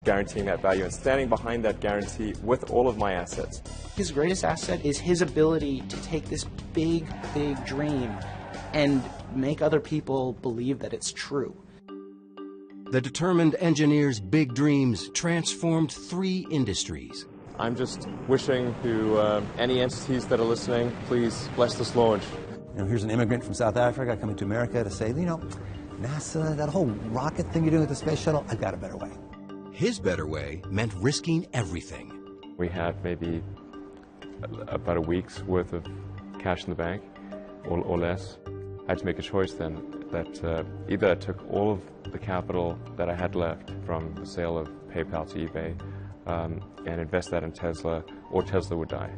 guaranteeing that value and standing behind that guarantee with all of my assets. His greatest asset is his ability to take this big, big dream and make other people believe that it's true. The determined engineer's big dreams transformed 3 industries. I'm just wishing to any entities that are listening, please bless this launch. You know, here's an immigrant from South Africa coming to America to say, you know, NASA, that whole rocket thing you're doing with the space shuttle, I've got a better way. His better way meant risking everything. We had maybe about a week's worth of cash in the bank, or less. I had to make a choice then that either I took all of the capital that I had left from the sale of PayPal to eBay and invest that in Tesla, or Tesla would die.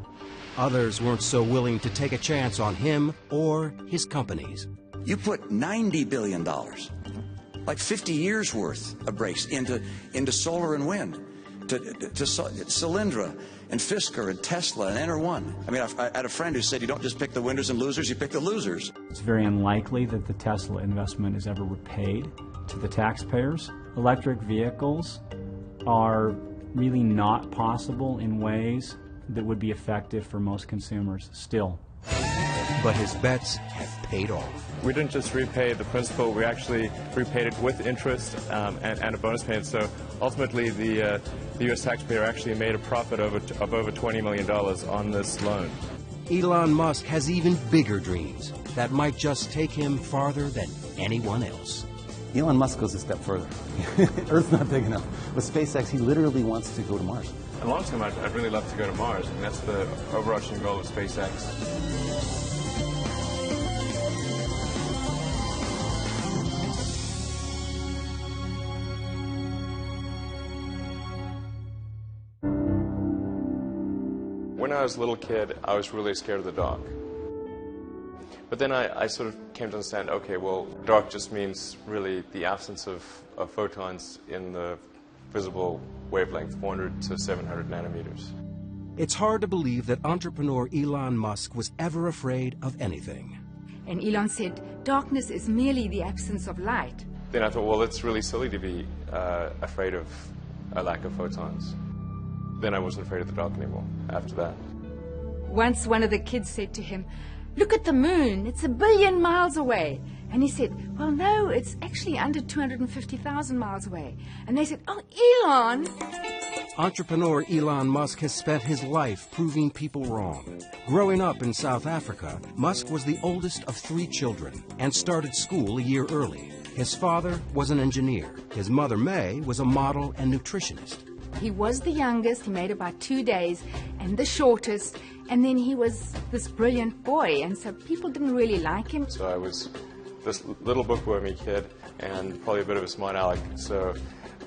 Others weren't so willing to take a chance on him or his companies. You put $90 billion, like 50 years worth of breaks into solar and wind, to Solyndra and Fisker and Tesla and Enter1. I mean, I had a friend who said you don't just pick the winners and losers, you pick the losers. It's very unlikely that the Tesla investment is ever repaid to the taxpayers. Electric vehicles are really not possible in ways that would be effective for most consumers still. But his bets have paid off. We didn't just repay the principal, we actually repaid it with interest and a bonus payment. So ultimately the U.S. taxpayer actually made a profit of over $20 million on this loan. Elon Musk has even bigger dreams that might just take him farther than anyone else. Elon Musk goes a step further. Earth's not big enough. With SpaceX, he literally wants to go to Mars. In the long term, I'd really love to go to Mars, and that's the overarching goal of SpaceX. When I was a little kid, I was really scared of the dark. But then I sort of came to understand, okay, well, dark just means really the absence of photons in the visible wavelength, 400 to 700 nanometers. It's hard to believe that entrepreneur Elon Musk was ever afraid of anything. And Elon said, darkness is merely the absence of light. Then I thought, well, it's really silly to be afraid of a lack of photons. Then I wasn't afraid of the dark anymore after that. Once one of the kids said to him, look at the moon, it's 1 billion miles away. And he said, well, no, it's actually under 250,000 miles away. And they said, oh, Elon! Entrepreneur Elon Musk has spent his life proving people wrong. Growing up in South Africa, Musk was the oldest of 3 children and started school a year early. His father was an engineer. His mother, May, was a model and nutritionist. He was the youngest, he made about 2 days, and the shortest, and then he was this brilliant boy, and so people didn't really like him. So I was this little bookwormy kid and probably a bit of a smart aleck, so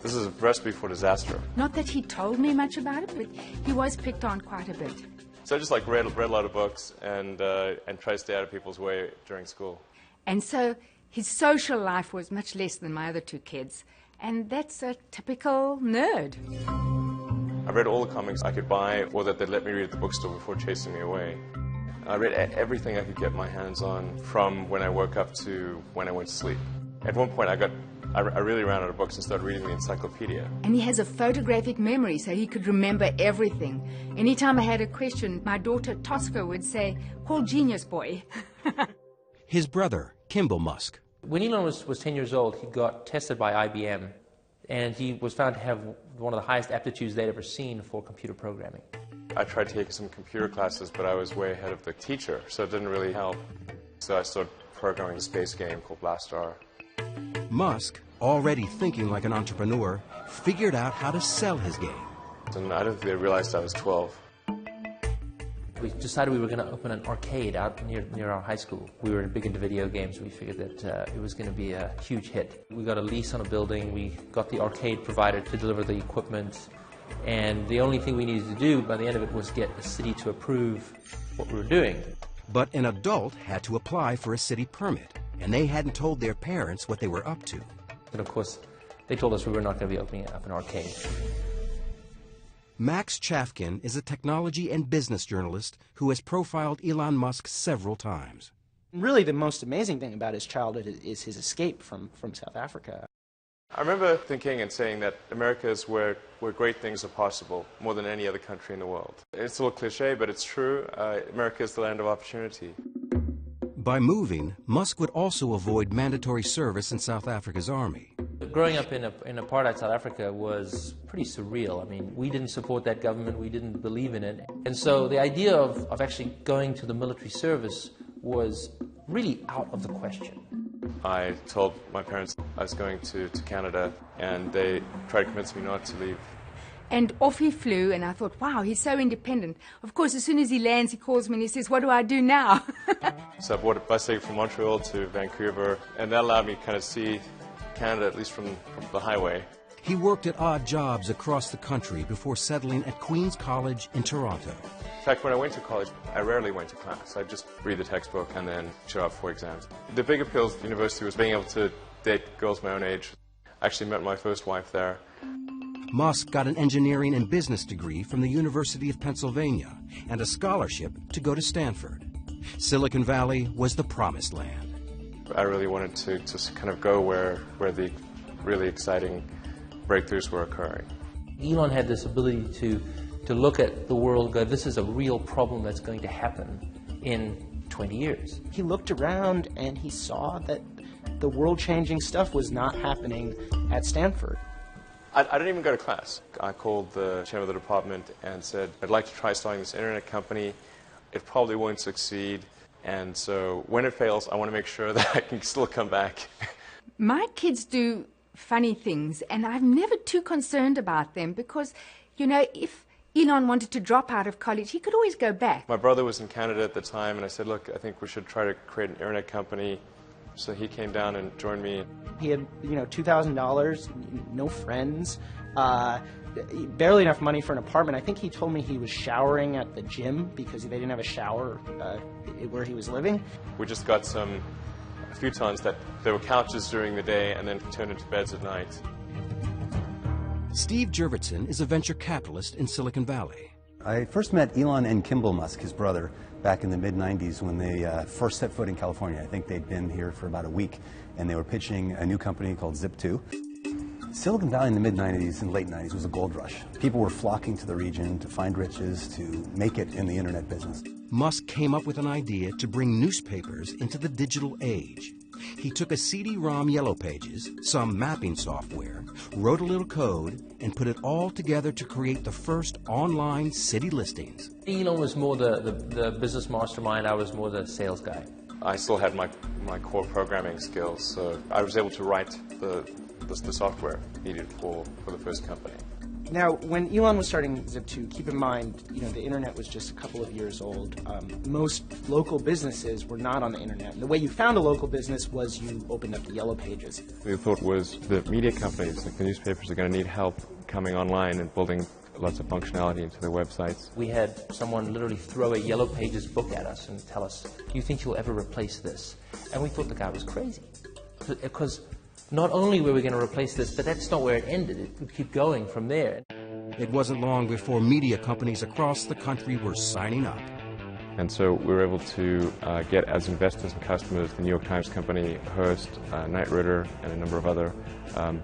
this is a recipe for disaster. Not that he told me much about it, but he was picked on quite a bit. So I just read a lot of books and tried to stay out of people's way during school. And so his social life was much less than my other 2 kids. And that's a typical nerd. I read all the comics I could buy or that they'd let me read at the bookstore before chasing me away. I read everything I could get my hands on from when I woke up to when I went to sleep. At one point I really ran out of books and started reading the encyclopedia. And he has a photographic memory, so he could remember everything. Anytime I had a question, my daughter Tosca would say, call Genius Boy. His brother, Kimball Musk. When Elon was 10 years old, he got tested by IBM, and he was found to have one of the highest aptitudes they'd ever seen for computer programming. I tried taking some computer classes, but I was way ahead of the teacher, so it didn't really help. So I started programming a space game called Blastar. Musk, already thinking like an entrepreneur, figured out how to sell his game. And I don't think they realized I was 12. We decided we were going to open an arcade out near our high school. We were big into video games. We figured that it was going to be a huge hit. We got a lease on a building. We got the arcade provider to deliver the equipment. And the only thing we needed to do by the end of it was get the city to approve what we were doing. But an adult had to apply for a city permit, and they hadn't told their parents what they were up to. And of course, they told us we were not going to be opening up an arcade. Max Chafkin is a technology and business journalist who has profiled Elon Musk several times. Really, the most amazing thing about his childhood is his escape from South Africa. I remember thinking and saying that America is where great things are possible, more than any other country in the world. It's a little cliche, but it's true. America is the land of opportunity. By moving, Musk would also avoid mandatory service in South Africa's army. Growing up in apartheid South Africa was pretty surreal. I mean, we didn't support that government, we didn't believe in it. And so the idea of actually going to the military service was really out of the question. I told my parents I was going to Canada, and they tried to convince me not to leave. And off he flew, and I thought, wow, he's so independent. Of course, as soon as he lands, he calls me and he says, what do I do now? So I bought a bus ticket from Montreal to Vancouver, and that allowed me to kind of see Canada, at least from the highway. He worked at odd jobs across the country before settling at Queen's College in Toronto. In fact, when I went to college, I rarely went to class. I'd just read the textbook and then show up for exams. The big appeal at the university was being able to date girls my own age. I actually met my first wife there. Musk got an engineering and business degree from the University of Pennsylvania and a scholarship to go to Stanford. Silicon Valley was the promised land. I really wanted to kind of go where the really exciting breakthroughs were occurring. Elon had this ability to look at the world and go, this is a real problem that's going to happen in 20 years. He looked around and he saw that the world-changing stuff was not happening at Stanford. I didn't even go to class. I called the chairman of the department and said, I'd like to try starting this internet company. It probably won't succeed, and so when it fails, I want to make sure that I can still come back. My kids do funny things, and I'm never too concerned about them because, you know, if Elon wanted to drop out of college, he could always go back. My brother was in Canada at the time, and I said, look, I think we should try to create an internet company. So he came down and joined me. He had, $2,000, no friends, barely enough money for an apartment. I think he told me he was showering at the gym because they didn't have a shower where he was living. We just got a futons that there were couches during the day and then turned into beds at night. Steve Jurvetson is a venture capitalist in Silicon Valley. I first met Elon and Kimball Musk, his brother, back in the mid-90s when they first set foot in California. I think they'd been here for about a week, and they were pitching a new company called Zip2. Silicon Valley in the mid-90s and late 90s was a gold rush. People were flocking to the region to find riches, to make it in the internet business. Musk came up with an idea to bring newspapers into the digital age. He took a CD-ROM Yellow Pages, some mapping software, wrote a little code, and put it all together to create the first online city listings. Elon was more the business mastermind, I was more the sales guy. I still had my core programming skills, so I was able to write the software needed for the first company. Now, when Elon was starting Zip2, keep in mind, the internet was just a couple of years old. Most local businesses were not on the internet. And the way you found a local business was you opened up the Yellow Pages. The thought was the media companies, like the newspapers, are going to need help coming online and building lots of functionality into their websites. We had someone literally throw a Yellow Pages book at us and tell us, do you think you'll ever replace this? And we thought the guy was crazy. Because not only were we going to replace this, but that's not where it ended. It would keep going from there. It wasn't long before media companies across the country were signing up. And so we were able to get as investors and customers the New York Times Company, Hearst, Knight Ridder, and a number of other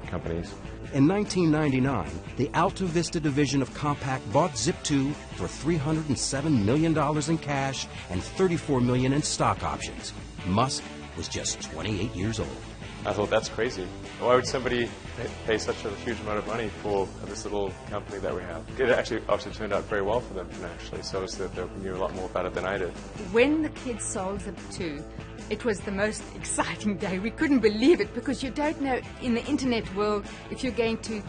companies. In 1999, the Alta Vista division of Compaq bought Zip2 for $307 million in cash and $34 million in stock options. Musk was just 28 years old. I thought, that's crazy. Why would somebody pay such a huge amount of money for this little company that we have? It actually obviously turned out very well for them financially, so they knew a lot more about it than I did. When the kids sold Zip2, it was the most exciting day. We couldn't believe it because you don't know in the internet world if you're going to,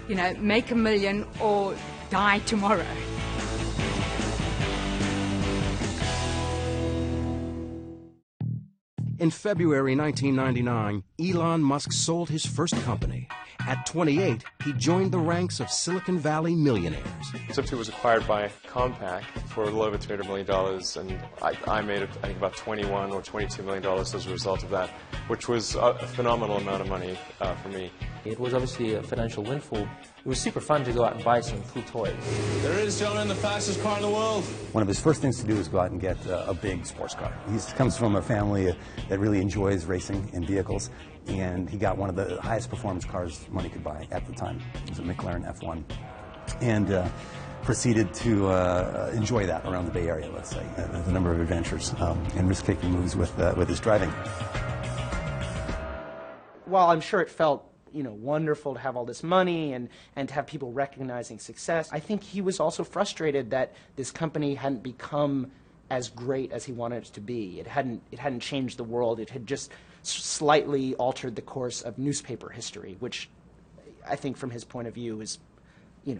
make $1 million or die tomorrow. In February 1999, Elon Musk sold his first company. At 28, he joined the ranks of Silicon Valley millionaires. Zip2 was acquired by Compaq for a little over $300 million, and I made, I think, about $21 or $22 million as a result of that, which was a phenomenal amount of money for me. It was obviously a financial windfall. It was super fun to go out and buy some cool toys. There is, gentlemen, the fastest car in the world. One of his first things to do is go out and get a big sports car. He comes from a family that really enjoys racing in vehicles, and he got one of the highest performance cars money could buy at the time. It was a McLaren F1. And proceeded to enjoy that around the Bay Area, let's say. There's a number of adventures and risk-taking moves with his driving. While I'm sure it felt wonderful to have all this money and to have people recognizing success, I think he was also frustrated that this company hadn't become as great as he wanted it to be. It hadn't changed the world. It had just slightly altered the course of newspaper history, which I think from his point of view is,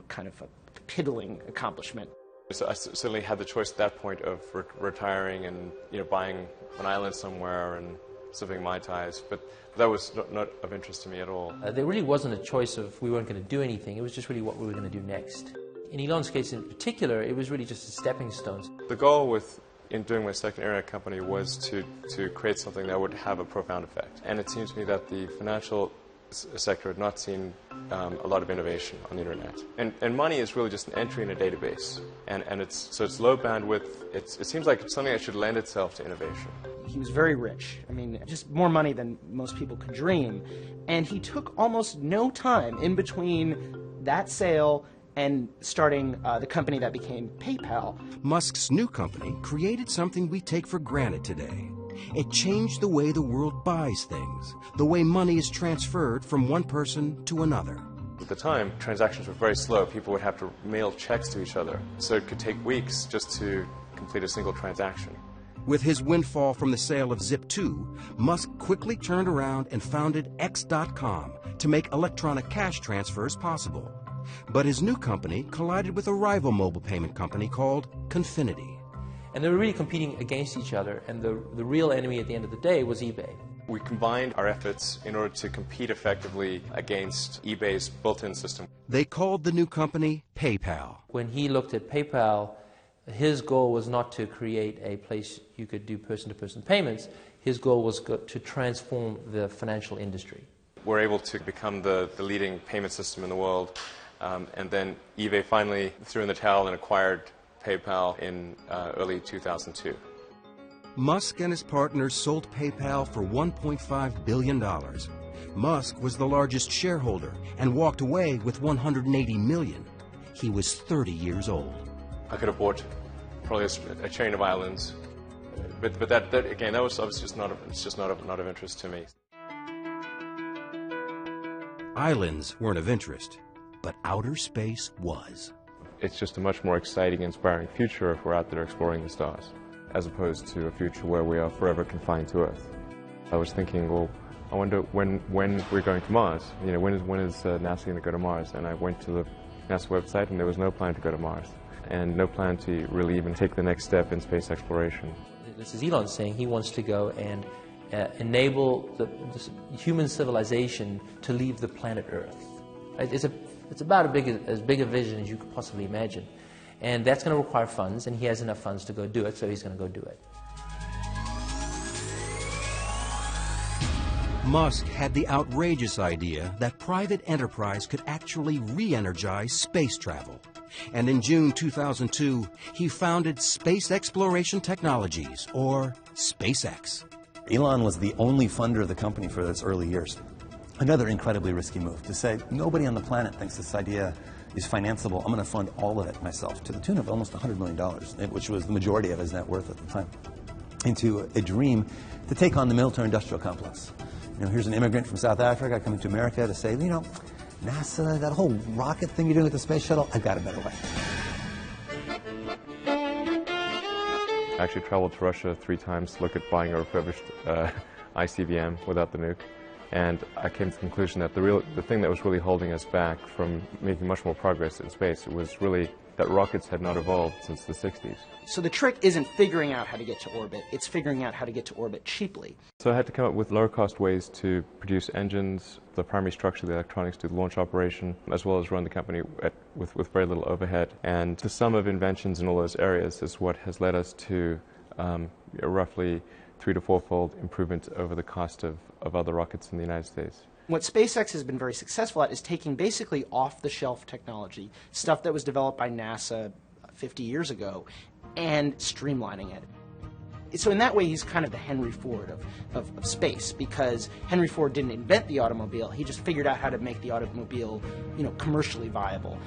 kind of a piddling accomplishment. So I certainly had the choice at that point of retiring and buying an island somewhere and sipping Mai Tais, but that was not of interest to me at all. There really wasn't a choice of we weren't going to do anything. It was just really what we were going to do next. In Elon's case in particular, it was really just a stepping stone. The goal in doing my second internet company was to create something that would have a profound effect. And it seems to me that the financial sector had not seen a lot of innovation on the internet. And money is really just an entry in a database. And it's low bandwidth. It seems like it's something that should lend itself to innovation. He was very rich. I mean, just more money than most people could dream. And he took almost no time in between that sale and starting the company that became PayPal. Musk's new company created something we take for granted today. It changed the way the world buys things, the way money is transferred from one person to another. At the time, transactions were very slow. People would have to mail checks to each other, so it could take weeks just to complete a single transaction. With his windfall from the sale of Zip2, Musk quickly turned around and founded X.com to make electronic cash transfers possible. But his new company collided with a rival mobile payment company called Confinity. And they were really competing against each other, and the real enemy at the end of the day was eBay. We combined our efforts in order to compete effectively against eBay's built-in system. They called the new company PayPal. When he looked at PayPal, his goal was not to create a place you could do person-to-person payments. His goal was to transform the financial industry. We're able to become the leading payment system in the world, and then eBay finally threw in the towel and acquired PayPal in early 2002. Musk and his partners sold PayPal for $1.5 billion. Musk was the largest shareholder and walked away with $180 million. He was 30 years old. I could have bought probably a chain of islands, but that again, that was obviously just not of interest to me. Islands weren't of interest, but outer space was. It's just a much more exciting, inspiring future if we're out there exploring the stars, as opposed to a future where we are forever confined to Earth. I was thinking, well, I wonder when we're going to Mars. When is NASA going to go to Mars? And I went to the NASA website, and there was no plan to go to Mars, and no plan to really even take the next step in space exploration. This is Elon saying he wants to go and enable this human civilization to leave the planet Earth. Right? It's about as big a vision as you could possibly imagine. And that's going to require funds, and he has enough funds to go do it, so he's going to go do it. Musk had the outrageous idea that private enterprise could actually re-energize space travel. And in June 2002, he founded Space Exploration Technologies, or SpaceX. Elon was the only funder of the company for its early years. Another incredibly risky move to say, nobody on the planet thinks this idea is financeable. I'm going to fund all of it myself, to the tune of almost $100 million, which was the majority of his net worth at the time, into a dream to take on the military-industrial complex. Here's an immigrant from South Africa coming to America to say, NASA, that whole rocket thing you're doing with the space shuttle, I've got a better way. I actually traveled to Russia 3 times to look at buying a refurbished ICBM without the nuke. And I came to the conclusion that the thing that was really holding us back from making much more progress in space was really that rockets had not evolved since the 60s. So the trick isn't figuring out how to get to orbit, it's figuring out how to get to orbit cheaply. So I had to come up with lower-cost ways to produce engines, the primary structure, the electronics, do the launch operation, as well as run the company with very little overhead. And the sum of inventions in all those areas is what has led us to roughly 3- to 4-fold improvement over the cost of other rockets in the United States. What SpaceX has been very successful at is taking basically off-the-shelf technology, stuff that was developed by NASA 50 years ago, and streamlining it. So in that way, he's kind of the Henry Ford of space, because Henry Ford didn't invent the automobile. He just figured out how to make the automobile, commercially viable.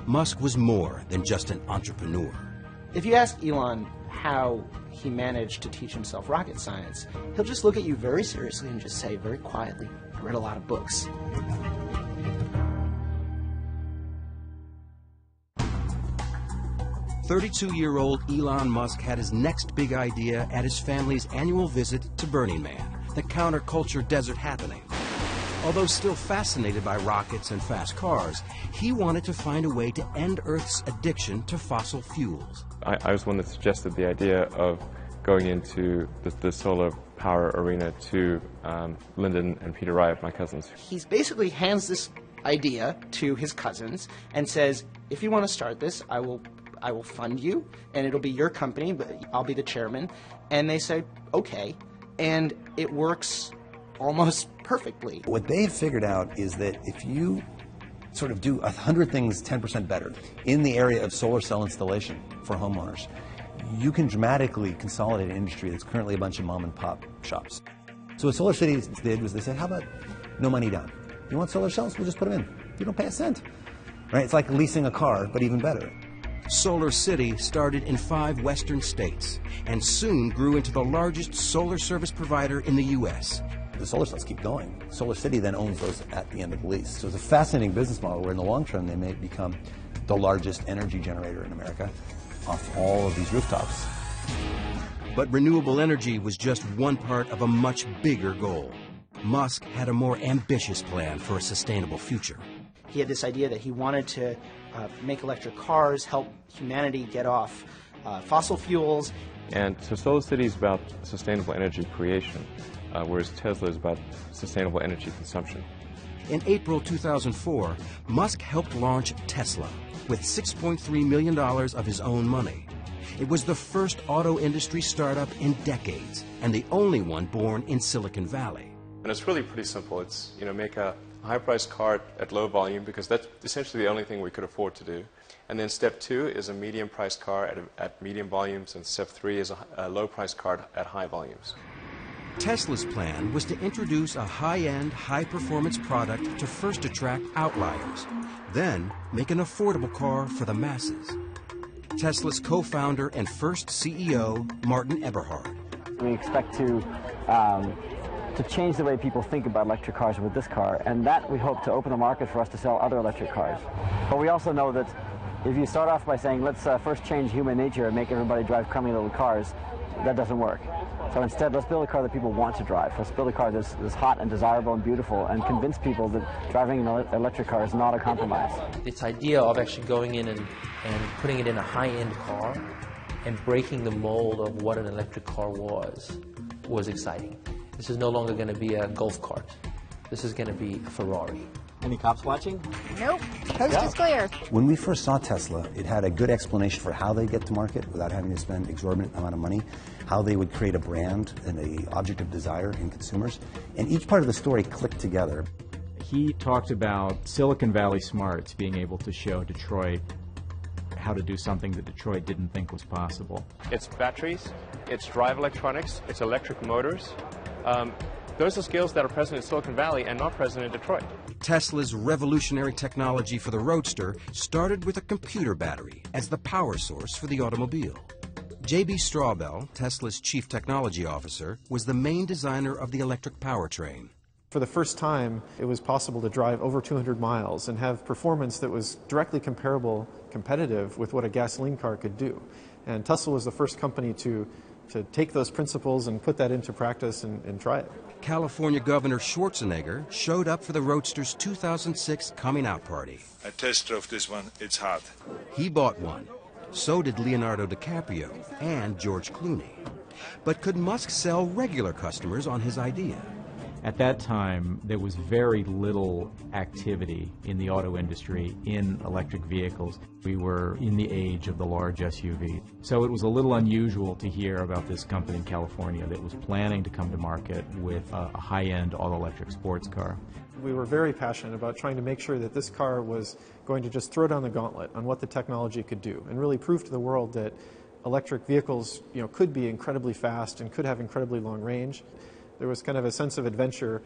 Musk was more than just an entrepreneur. If you ask Elon how he managed to teach himself rocket science, he'll just look at you very seriously and just say very quietly, "I read a lot of books." 32-year-old Elon Musk had his next big idea at his family's annual visit to Burning Man, the counterculture desert happening. Although still fascinated by rockets and fast cars, he wanted to find a way to end Earth's addiction to fossil fuels. I was one that suggested the idea of going into the solar power arena to Lyndon and Peter Riot, my cousins. He basically hands this idea to his cousins and says, "If you want to start this, I will fund you, and it'll be your company, but I'll be the chairman." And they say, "Okay," and it works almost perfectly. What they've figured out is that if you sort of do 100 things 10% better in the area of solar cell installation for homeowners, you can dramatically consolidate an industry that's currently a bunch of mom and pop shops. So what Solar City did was they said, how about no money down? You want solar cells? We'll just put them in. You don't pay a cent. Right? It's like leasing a car, but even better. Solar City started in 5 western states and soon grew into the largest solar service provider in the U.S. The solar cells keep going. Solar City then owns those at the end of the lease. So it's a fascinating business model where in the long term they may become the largest energy generator in America off all of these rooftops. But renewable energy was just one part of a much bigger goal. Musk had a more ambitious plan for a sustainable future. He had this idea that he wanted to make electric cars, help humanity get off fossil fuels. And so Solar City is about sustainable energy creation, whereas Tesla is about sustainable energy consumption. In April 2004, Musk helped launch Tesla with $6.3 million of his own money. It was the first auto industry startup in decades, and the only one born in Silicon Valley. And it's really pretty simple. It's, make a high-priced car at low volume, because that's essentially the only thing we could afford to do. And then step 2 is a medium-priced car at medium volumes, and step 3 is a low-priced car at high volumes. Tesla's plan was to introduce a high-end, high-performance product to first attract outliers, then make an affordable car for the masses. Tesla's co-founder and first CEO, Martin Eberhard. We expect to change the way people think about electric cars with this car, and that we hope to open the market for us to sell other electric cars. But we also know that if you start off by saying, let's first change human nature and make everybody drive crummy little cars, that doesn't work. So instead, let's build a car that people want to drive. Let's build a car that's hot and desirable and beautiful, and convince people that driving an electric car is not a compromise. This idea of actually going in and putting it in a high-end car and breaking the mold of what an electric car was exciting. This is no longer going to be a golf cart. This is going to be a Ferrari. Any cops watching? Nope. Coast is clear. When we first saw Tesla, it had a good explanation for how they get to market without having to spend exorbitant amount of money, how they would create a brand and an object of desire in consumers, and each part of the story clicked together. He talked about Silicon Valley smarts being able to show Detroit how to do something that Detroit didn't think was possible. It's batteries, it's drive electronics, it's electric motors. Those are skills that are present in Silicon Valley and not present in Detroit. Tesla's revolutionary technology for the Roadster started with a computer battery as the power source for the automobile. J.B. Strawbell, Tesla's chief technology officer, was the main designer of the electric powertrain. For the first time, it was possible to drive over 200 miles and have performance that was directly competitive with what a gasoline car could do. And Tesla was the first company to take those principles and put that into practice and try it. California Governor Schwarzenegger showed up for the Roadster's 2006 coming out party. I test drove this one, it's hot. He bought one. So did Leonardo DiCaprio and George Clooney. But could Musk sell regular customers on his idea? At that time, there was very little activity in the auto industry in electric vehicles. We were in the age of the large SUV. So it was a little unusual to hear about this company in California that was planning to come to market with a high-end all-electric sports car. We were very passionate about trying to make sure that this car was going to just throw down the gauntlet on what the technology could do and really prove to the world that electric vehicles, could be incredibly fast and could have incredibly long range. There was kind of a sense of adventure,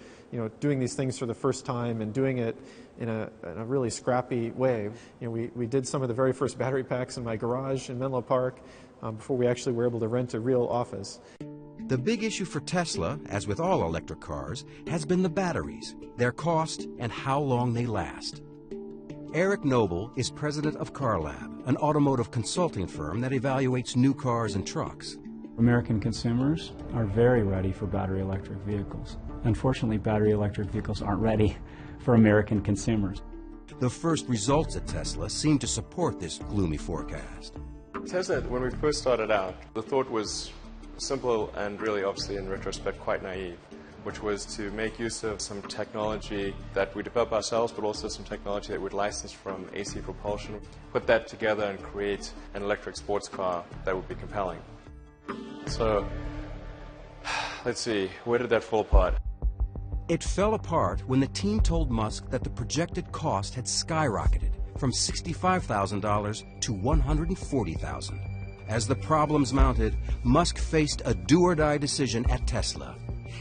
doing these things for the first time and doing it in a really scrappy way. We did some of the very first battery packs in my garage in Menlo Park before we actually were able to rent a real office. The big issue for Tesla, as with all electric cars, has been the batteries, their cost, and how long they last. Eric Noble is president of CarLab, an automotive consulting firm that evaluates new cars and trucks. American consumers are very ready for battery electric vehicles. Unfortunately, battery electric vehicles aren't ready for American consumers. The first results at Tesla seem to support this gloomy forecast. Tesla, when we first started out, the thought was simple and really, obviously, in retrospect, quite naive, which was to make use of some technology that we develop ourselves, but also some technology that we'd license from AC propulsion, put that together and create an electric sports car that would be compelling. So, let's see, where did that fall apart? It fell apart when the team told Musk that the projected cost had skyrocketed from $65,000 to $140,000. As the problems mounted, Musk faced a do-or-die decision at Tesla.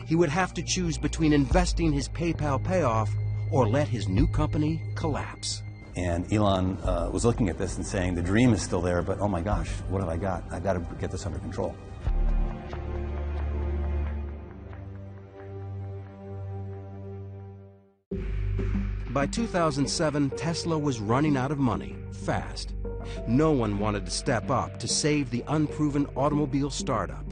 He would have to choose between investing his PayPal payoff or let his new company collapse. And Elon was looking at this and saying, the dream is still there, but oh my gosh, what have I got? I've got to get this under control. By 2007, Tesla was running out of money, fast. No one wanted to step up to save the unproven automobile startup.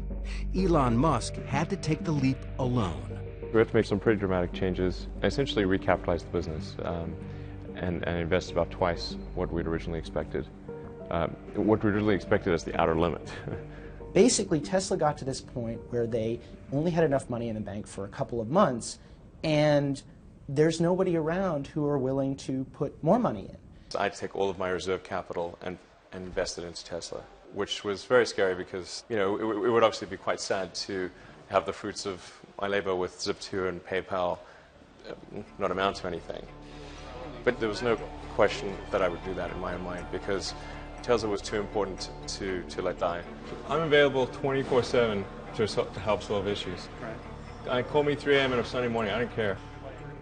Elon Musk had to take the leap alone. We had to make some pretty dramatic changes. I essentially recapitalized the business and invested about twice what we'd originally expected. What we originally expected as the outer limit. Basically, Tesla got to this point where they only had enough money in the bank for a couple of months, and there's nobody around who are willing to put more money in. I'd take all of my reserve capital and invest it into Tesla, which was very scary because, it would obviously be quite sad to have the fruits of my labor with Zip2 and PayPal not amount to anything. But there was no question that I would do that in my own mind because Tesla was too important to let die. I'm available 24/7 to help solve issues. Right. Call me 3 a.m. on a Sunday morning, I don't care.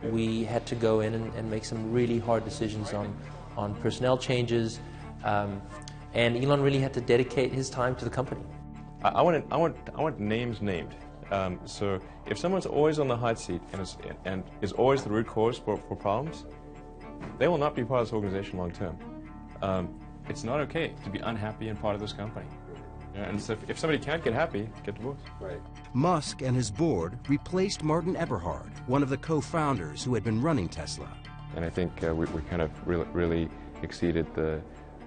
We had to go in and make some really hard decisions on personnel changes, and Elon really had to dedicate his time to the company. I want names named. So if someone's always on the hot seat and is always the root cause for problems, they will not be part of this organization long term. It's not okay to be unhappy and part of this company. And so if somebody can't get happy, get divorced. Right. Musk and his board replaced Martin Eberhard, one of the co-founders who had been running Tesla. And I think we kind of really exceeded the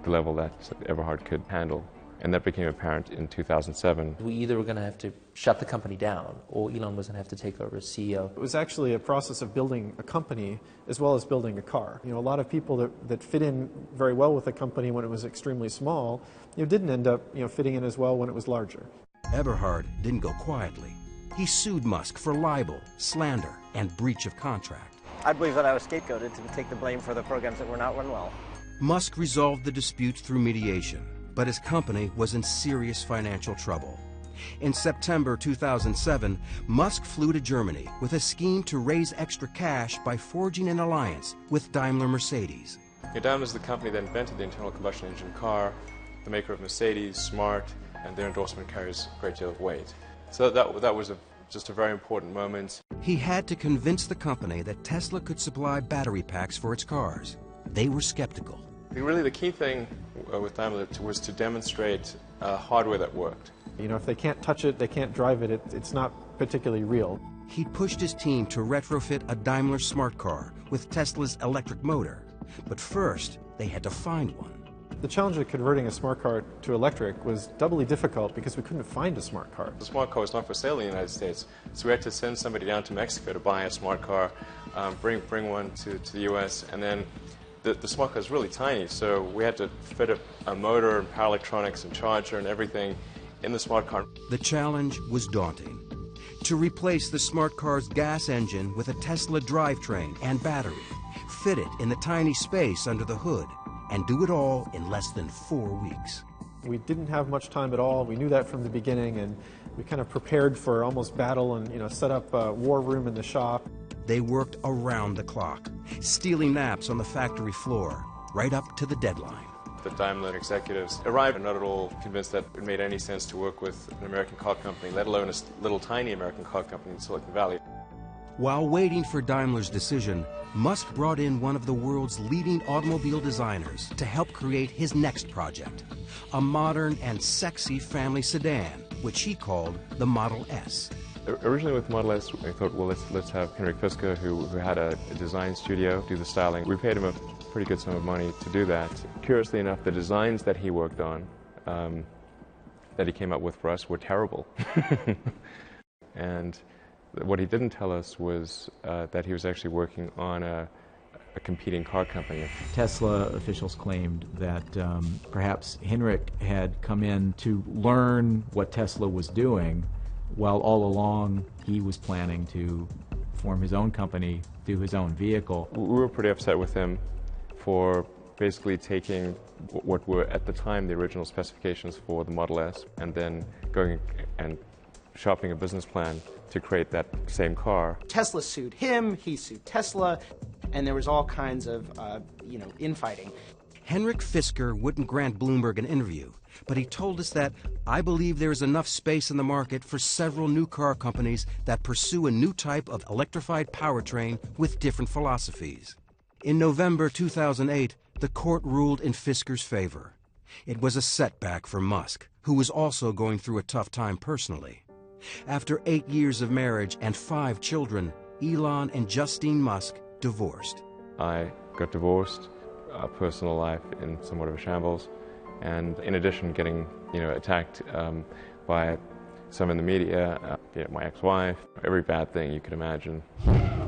level that Eberhard could handle. And that became apparent in 2007. We either were going to have to shut the company down or Elon was going to have to take over as CEO. It was actually a process of building a company as well as building a car. A lot of people that fit in very well with the company when it was extremely small, didn't end up fitting in as well when it was larger. Eberhard didn't go quietly. He sued Musk for libel, slander, and breach of contract. I believe that I was scapegoated to take the blame for the programs that were not run well. Musk resolved the disputes through mediation, but his company was in serious financial trouble. In September 2007, Musk flew to Germany with a scheme to raise extra cash by forging an alliance with Daimler-Mercedes. Daimler is the company that invented the internal combustion engine car, the maker of Mercedes, Smart, and their endorsement carries a great deal of weight. So that was just a very important moment. He had to convince the company that Tesla could supply battery packs for its cars. They were skeptical. Really, the key thing with Daimler was to demonstrate hardware that worked. If they can't touch it, they can't drive it, it's not particularly real. He pushed his team to retrofit a Daimler smart car with Tesla's electric motor. But first, they had to find one. The challenge of converting a smart car to electric was doubly difficult because we couldn't find a smart car. The smart car was not for sale in the United States, so we had to send somebody down to Mexico to buy a smart car, bring one to the US, and then the smart car is really tiny, so we had to fit a motor and power electronics and charger and everything in the smart car. The challenge was daunting. To replace the smart car's gas engine with a Tesla drivetrain and battery, fit it in the tiny space under the hood, and do it all in less than 4 weeks. We didn't have much time at all. We knew that from the beginning, and we kind of prepared for almost battle and set up a war room in the shop. They worked around the clock, stealing naps on the factory floor, right up to the deadline. The Daimler executives arrived not at all convinced that it made any sense to work with an American car company, let alone a little tiny American car company in Silicon Valley. While waiting for Daimler's decision, Musk brought in one of the world's leading automobile designers to help create his next project, a modern and sexy family sedan, which he called the Model S. Originally with Model S, I thought, well, let's have Henrik Fisker, who had a design studio, do the styling. We paid him a pretty good sum of money to do that. Curiously enough, the designs that he worked on, that he came up with for us, were terrible. And what he didn't tell us was that he was actually working on a competing car company. Tesla officials claimed that perhaps Henrik had come in to learn what Tesla was doing, while all along he was planning to form his own company, do his own vehicle. We were pretty upset with him for basically taking what were at the time the original specifications for the Model S and then going and shopping a business plan to create that same car. Tesla sued him, he sued Tesla, and there was all kinds of, infighting. Henrik Fisker wouldn't grant Bloomberg an interview, but he told us that, "I believe there is enough space in the market for several new car companies that pursue a new type of electrified powertrain with different philosophies." In November 2008, the court ruled in Fisker's favor. It was a setback for Musk, who was also going through a tough time personally. After 8 years of marriage and 5 children, Elon and Justine Musk divorced. I got divorced, personal life in somewhat of a shambles, and in addition getting attacked by some in the media, my ex-wife, every bad thing you could imagine.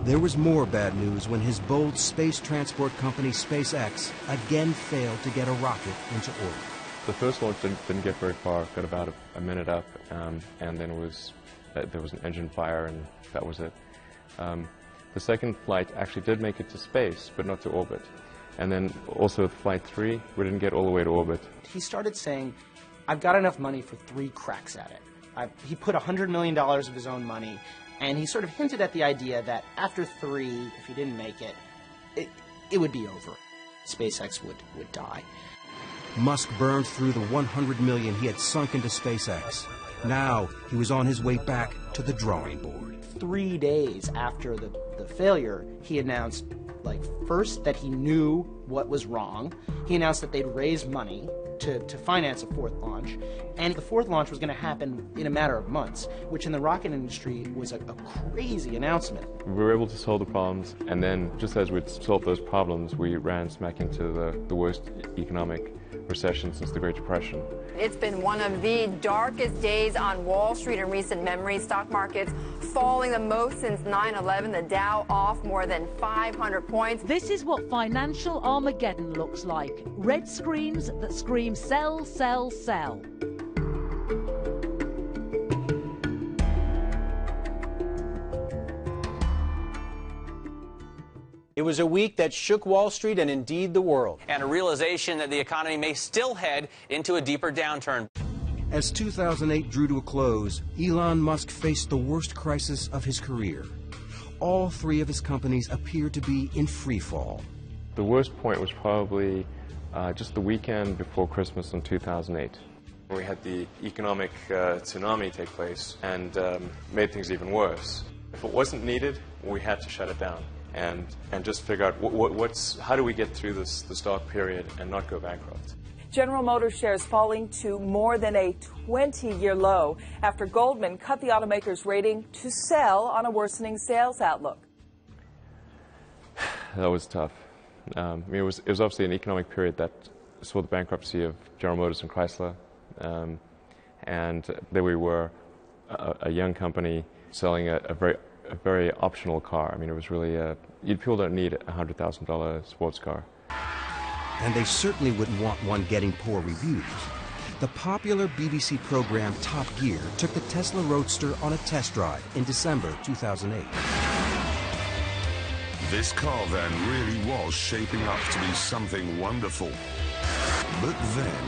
There was more bad news when his bold space transport company SpaceX again failed to get a rocket into orbit. The first launch didn't get very far, got about a minute up, and then there was an engine fire, and that was it. The second flight actually did make it to space, but not to orbit. And then also Flight 3, we didn't get all the way to orbit. He started saying, "I've got enough money for 3 cracks at it." He put $100 million of his own money, and he sort of hinted at the idea that after 3, if he didn't make it, it would be over. SpaceX would die. Musk burned through the $100 million he had sunk into SpaceX. Now he was on his way back to the drawing board. 3 days after the failure, he announced, first that he knew what was wrong. He announced that they'd raise money to finance a 4th launch, and the 4th launch was going to happen in a matter of months, which in the rocket industry was a crazy announcement. We were able to solve the problems, and then just as we'd solved those problems, we ran smack into the worst economic recession since the Great Depression. It's been one of the darkest days on Wall Street in recent memory. Stock markets falling the most since 9/11, the Dow off more than 500 points. This is what financial Armageddon looks like. Red screens that scream sell, sell, sell. It was a week that shook Wall Street and indeed the world. And a realization that the economy may still head into a deeper downturn. As 2008 drew to a close, Elon Musk faced the worst crisis of his career. All 3 of his companies appeared to be in free fall. The worst point was probably just the weekend before Christmas in 2008. We had the economic tsunami take place and made things even worse. If it wasn't needed, we had to shut it down and just figure out how do we get through this dark period and not go bankrupt. General Motors shares falling to more than a 20-year low after Goldman cut the automaker's rating to sell on a worsening sales outlook. That was tough. It was obviously an economic period that saw the bankruptcy of General Motors and Chrysler, and there we were, a young company selling a very optional car. I mean, it was really people don't need a $100,000 sports car. And they certainly wouldn't want one getting poor reviews. The popular BBC program Top Gear took the Tesla Roadster on a test drive in December 2008. This car then really was shaping up to be something wonderful. But then...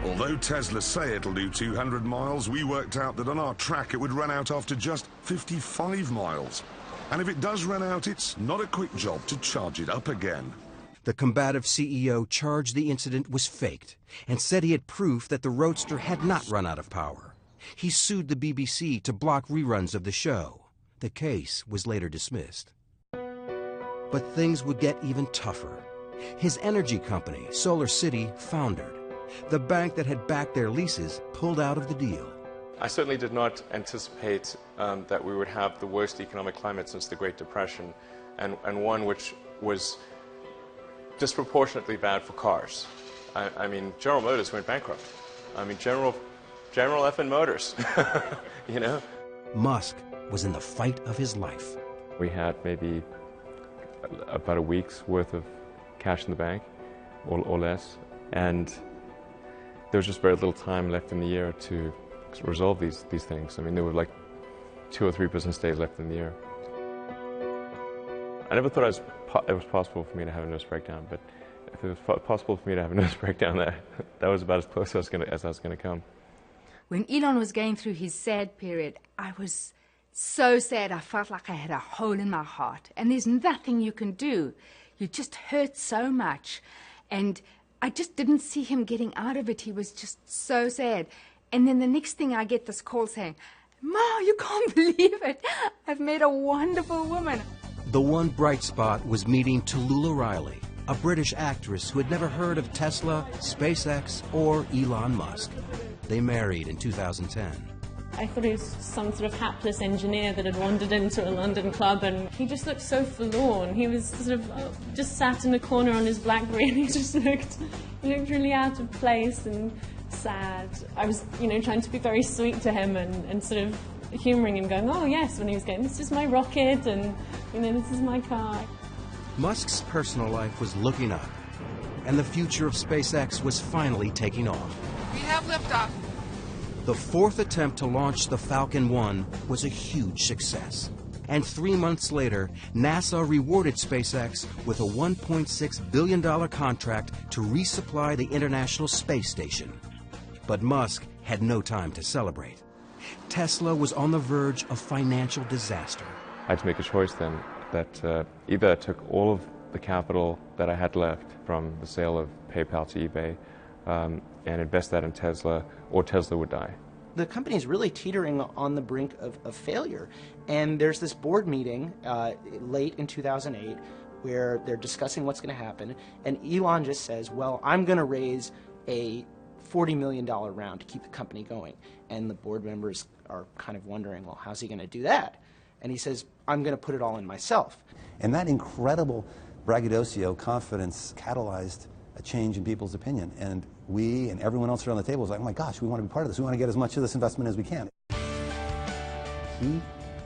although Tesla say it'll do 200 miles, we worked out that on our track it would run out after just 55 miles. And if it does run out, it's not a quick job to charge it up again. The combative CEO charged the incident was faked and said he had proof that the Roadster had not run out of power. He sued the BBC to block reruns of the show. The case was later dismissed. But things would get even tougher. His energy company, Solar City, foundered. The bank that had backed their leases pulled out of the deal. I certainly did not anticipate that we would have the worst economic climate since the Great Depression, and one which was disproportionately bad for cars. I mean, General Motors went bankrupt. I mean, General effing Motors, you know? Musk was in the fight of his life. We had maybe about a week's worth of cash in the bank, or less, and there was just very little time left in the year to resolve these things. I mean, there were like 2 or 3 business days left in the year. I never thought it was possible for me to have a nervous breakdown, but if it was possible for me to have a nervous breakdown, that was about as close as I was going to come. When Elon was going through his sad period, I was so sad. I felt like I had a hole in my heart, and there's nothing you can do. You just hurt so much, and I just didn't see him getting out of it. He was just so sad. And then the next thing I get this call saying, "Ma, you can't believe it. I've met a wonderful woman." The one bright spot was meeting Tallulah Riley, a British actress who had never heard of Tesla, SpaceX, or Elon Musk. They married in 2010. I thought he was some sort of hapless engineer that had wandered into a London club, and he just looked so forlorn. He was sort of just sat in a corner on his BlackBerry, and he looked really out of place and sad. I was, trying to be very sweet to him and sort of humouring him, going, "Oh yes," when he was going, "This is my rocket, and this is my car." Musk's personal life was looking up, and the future of SpaceX was finally taking off. We have liftoff. The 4th attempt to launch the Falcon 1 was a huge success. And 3 months later, NASA rewarded SpaceX with a $1.6 billion contract to resupply the International Space Station. But Musk had no time to celebrate. Tesla was on the verge of financial disaster. I had to make a choice then that either I took all of the capital that I had left from the sale of PayPal to eBay and invest that in Tesla, or Tesla would die. The company is really teetering on the brink of failure. And there's this board meeting late in 2008 where they're discussing what's going to happen. And Elon just says, well, I'm going to raise a $40 million round to keep the company going. And the board members are kind of wondering, well, how's he going to do that? And he says, I'm going to put it all in myself. And that incredible braggadocio confidence catalyzed a change in people's opinion. And we and everyone else around the table was like, oh my gosh, we want to be part of this. We want to get as much of this investment as we can. He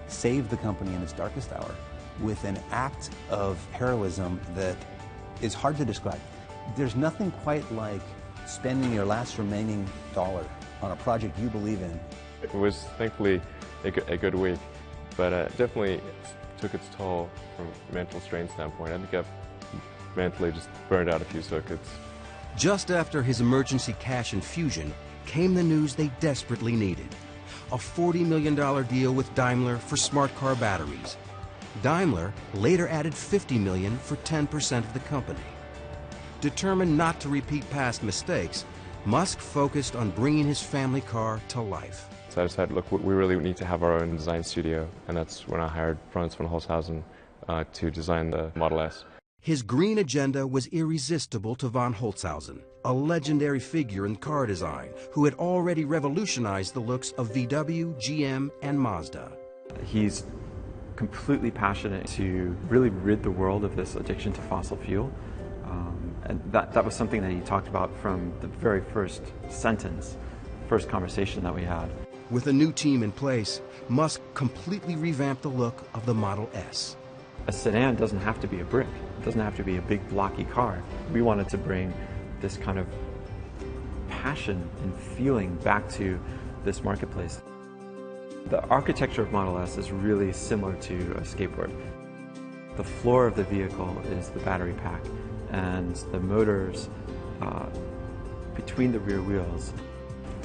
saved the company in its darkest hour with an act of heroism that is hard to describe. There's nothing quite like spending your last remaining dollar on a project you believe in. It was thankfully a good week, but definitely took its toll from a mental strain standpoint. I think I've mentally just burned out a few circuits. Just after his emergency cash infusion came the news they desperately needed. A $40 million deal with Daimler for smart car batteries. Daimler later added $50 million for 10% of the company. Determined not to repeat past mistakes, Musk focused on bringing his family car to life. So I decided, look, we really need to have our own design studio, and that's when I hired Franz von Holzhausen to design the Model S. His green agenda was irresistible to von Holzhausen, a legendary figure in car design who had already revolutionized the looks of VW, GM, and Mazda. He's completely passionate to really rid the world of this addiction to fossil fuel. And that was something that he talked about from the very first sentence, first conversation that we had. With a new team in place, Musk completely revamped the look of the Model S. A sedan doesn't have to be a brick. It doesn't have to be a big blocky car. We wanted to bring this kind of passion and feeling back to this marketplace. The architecture of Model S is really similar to a skateboard. The floor of the vehicle is the battery pack, and the motors between the rear wheels,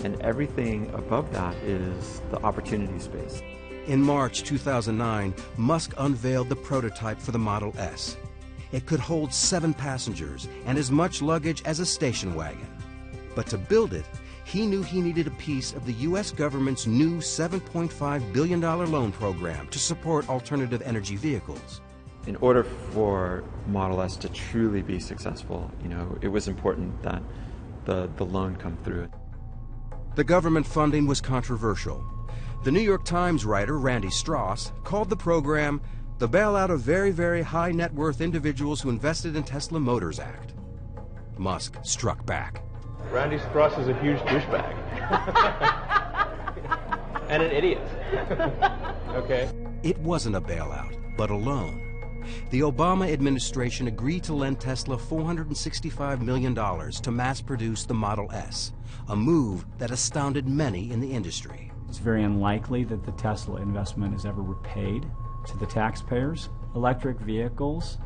and everything above that is the opportunity space. In March 2009, Musk unveiled the prototype for the Model S. It could hold 7 passengers and as much luggage as a station wagon. But to build it, he knew he needed a piece of the U.S. government's new $7.5 billion loan program to support alternative energy vehicles. In order for Model S to truly be successful, it was important that the loan come through. The government funding was controversial. The New York Times writer Randy Strauss called the program the bailout of very, very high net worth individuals who invested in Tesla Motors Act. Musk struck back. Randy Strauss is a huge douchebag. And an idiot. Okay. It wasn't a bailout, but a loan. The Obama administration agreed to lend Tesla $465 million to mass produce the Model S, a move that astounded many in the industry. It's very unlikely that the Tesla investment is ever repaid to the taxpayers. Electric vehicles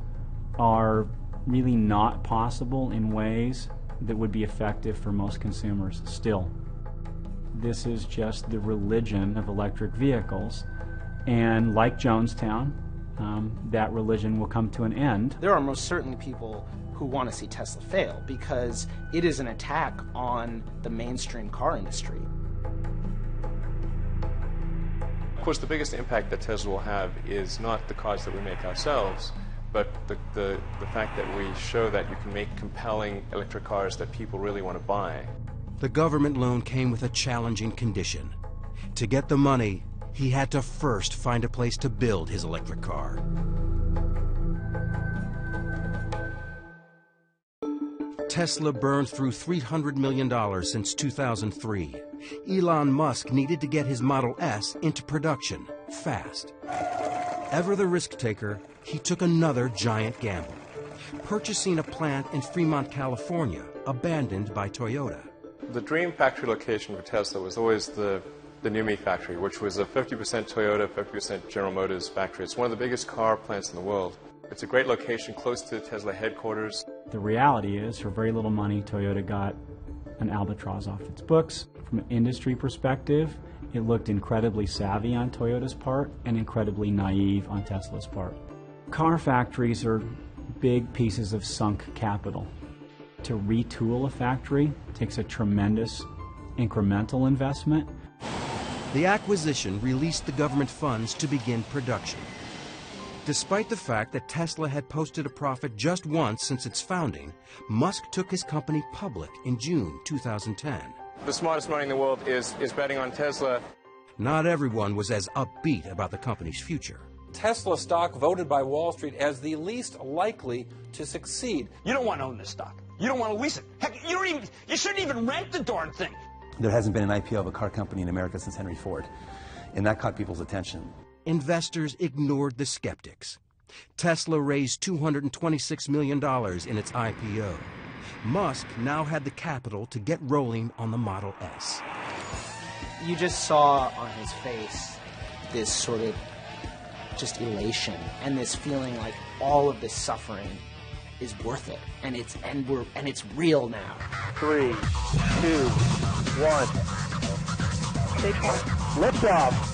are really not possible in ways that would be effective for most consumers still. This is just the religion of electric vehicles, and like Jonestown, that religion will come to an end. There are most certainly people who want to see Tesla fail because it is an attack on the mainstream car industry. Of course, the biggest impact that Tesla will have is not the cars that we make ourselves, but the fact that we show that you can make compelling electric cars that people really want to buy. The government loan came with a challenging condition. To get the money, he had to first find a place to build his electric car. Tesla burned through $300 million since 2003. Elon Musk needed to get his Model S into production fast. Ever the risk taker, he took another giant gamble, purchasing a plant in Fremont, California, abandoned by Toyota. The dream factory location for Tesla was always the NUMMI factory, which was a 50% Toyota, 50% General Motors factory. It's one of the biggest car plants in the world. It's a great location close to Tesla headquarters. The reality is, for very little money, Toyota got an albatross off its books. From an industry perspective, it looked incredibly savvy on Toyota's part and incredibly naive on Tesla's part. Car factories are big pieces of sunk capital. To retool a factory takes a tremendous incremental investment. The acquisition released the government funds to begin production. Despite the fact that Tesla had posted a profit just once since its founding, Musk took his company public in June 2010. The smartest money in the world is betting on Tesla. Not everyone was as upbeat about the company's future. Tesla stock voted by Wall Street as the least likely to succeed. You don't want to own this stock. You don't want to lease it. Heck, you shouldn't even rent the darn thing. There hasn't been an IPO of a car company in America since Henry Ford, and that caught people's attention. Investors ignored the skeptics. Tesla raised $226 million in its IPO. Musk now had the capital to get rolling on the Model S. You just saw on his face this sort of just elation and this feeling like all of this suffering is worth it, and it's real now. 3, 2, 1. Liftoff.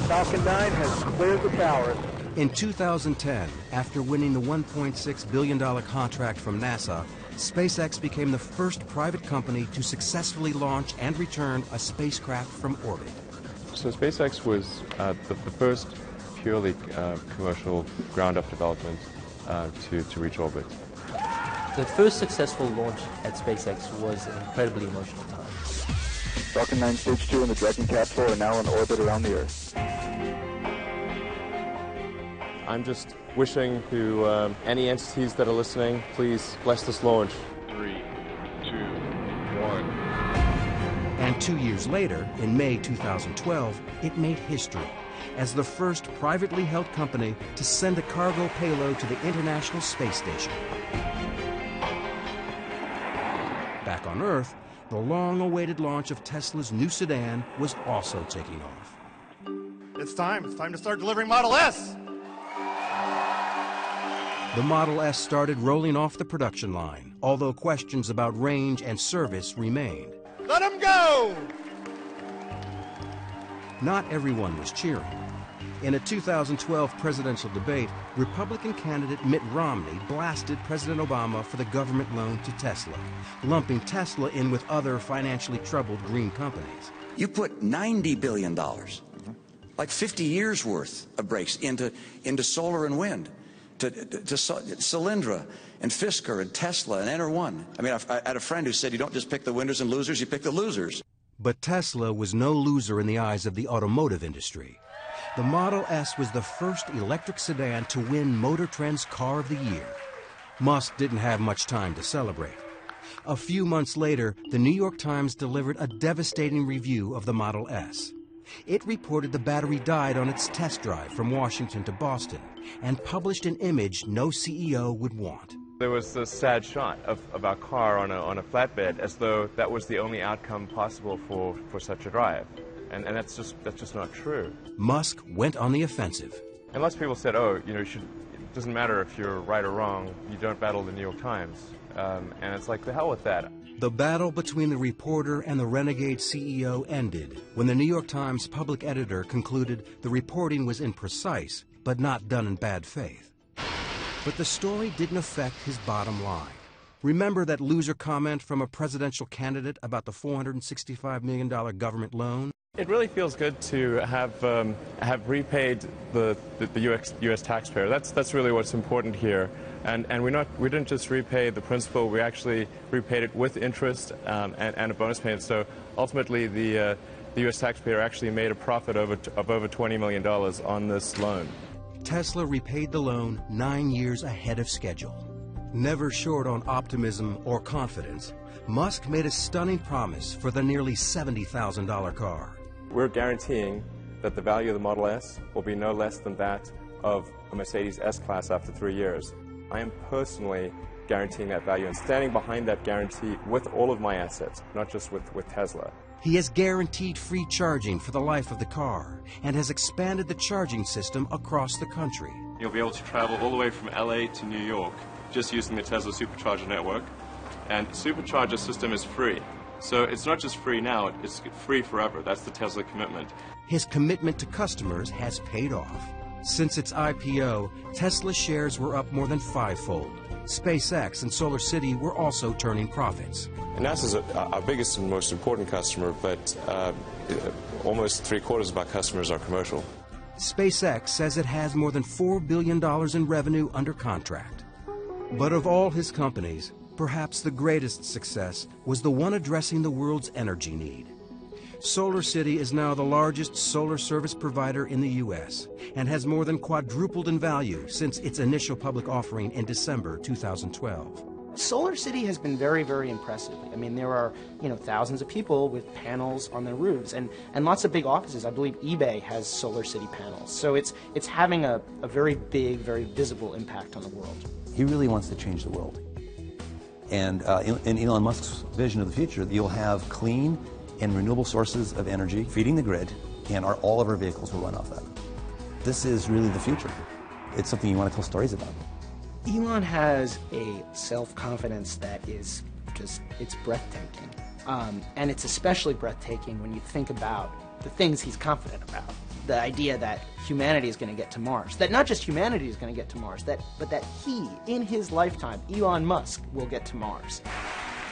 Falcon 9 has cleared the tower. In 2010, after winning the $1.6 billion contract from NASA, SpaceX became the first private company to successfully launch and return a spacecraft from orbit. So SpaceX was the first purely commercial ground-up development to reach orbit. The first successful launch at SpaceX was an incredibly emotional time. Falcon 9 Stage 2 and the Dragon capsule are now in orbit around the Earth. I'm just wishing to any entities that are listening, please bless this launch. 3, 2, 1. And 2 years later, in May 2012, it made history as the first privately held company to send a cargo payload to the International Space Station. Back on Earth, the long-awaited launch of Tesla's new sedan was also taking off. It's time to start delivering Model S! The Model S started rolling off the production line, although questions about range and service remained. Let them go! Not everyone was cheering. In a 2012 presidential debate, Republican candidate Mitt Romney blasted President Obama for the government loan to Tesla, lumping Tesla in with other financially troubled green companies. You put $90 billion, like 50 years worth of breaks into solar and wind, to Solyndra and Fisker and Tesla and Enter1. I mean, I had a friend who said you don't just pick the winners and losers, you pick the losers. But Tesla was no loser in the eyes of the automotive industry. The Model S was the first electric sedan to win Motor Trend's Car of the Year. Musk didn't have much time to celebrate. A few months later, the New York Times delivered a devastating review of the Model S. It reported the battery died on its test drive from Washington to Boston and published an image no CEO would want. There was this sad shot of our car on a flatbed, as though that was the only outcome possible for such a drive. And that's just not true. Musk went on the offensive. And lots of people said, oh, you know, it doesn't matter if you're right or wrong, you don't battle the New York Times. And it's like, the hell with that. The battle between the reporter and the renegade CEO ended when the New York Times public editor concluded the reporting was imprecise, but not done in bad faith. But the story didn't affect his bottom line. Remember that loser comment from a presidential candidate about the $465 million government loan? It really feels good to have repaid the U.S. taxpayer. That's really what's important here. And we didn't just repay the principal, we actually repaid it with interest and a bonus payment. So ultimately the U.S. taxpayer actually made a profit of over $20 million on this loan. Tesla repaid the loan 9 years ahead of schedule. Never short on optimism or confidence, Musk made a stunning promise for the nearly $70,000 car. We're guaranteeing that the value of the Model S will be no less than that of a Mercedes S-Class after 3 years. I am personally guaranteeing that value and standing behind that guarantee with all of my assets, not just with Tesla. He has guaranteed free charging for the life of the car and has expanded the charging system across the country. You'll be able to travel all the way from LA to New York just using the Tesla Supercharger network. And the Supercharger system is free. So it's not just free now, it's free forever. That's the Tesla commitment. His commitment to customers has paid off. Since its IPO, Tesla shares were up more than 5-fold. SpaceX and Solar City were also turning profits. And NASA's our biggest and most important customer, but almost 3/4 of our customers are commercial. SpaceX says it has more than $4 billion in revenue under contract. But of all his companies, perhaps the greatest success was the one addressing the world's energy need. Solar City is now the largest solar service provider in the U.S. and has more than quadrupled in value since its initial public offering in December 2012. Solar City has been very, very impressive. I mean, there are, thousands of people with panels on their roofs and lots of big offices. I believe eBay has Solar City panels. So it's having a very big, very visible impact on the world. He really wants to change the world. And in Elon Musk's vision of the future, you'll have clean and renewable sources of energy feeding the grid, and all of our vehicles will run off that. This is really the future. It's something you want to tell stories about. Elon has a self-confidence that is it's breathtaking. And it's especially breathtaking when you think about the things he's confident about. The idea that humanity is going to get to Mars. That not just humanity is going to get to Mars, but that he, in his lifetime, Elon Musk, will get to Mars.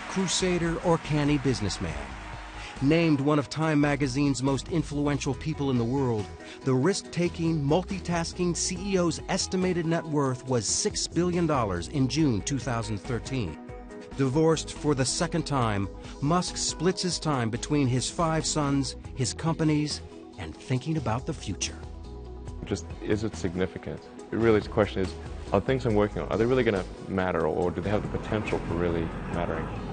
Crusader or canny businessman. Named one of Time magazine's most influential people in the world, the risk-taking, multitasking CEO's estimated net worth was $6 billion in June 2013. Divorced for the second time, Musk splits his time between his 5 sons, his companies, and thinking about the future. Just, is it significant? really the question is, are things I'm working on, are they really going to matter, or do they have the potential for really mattering?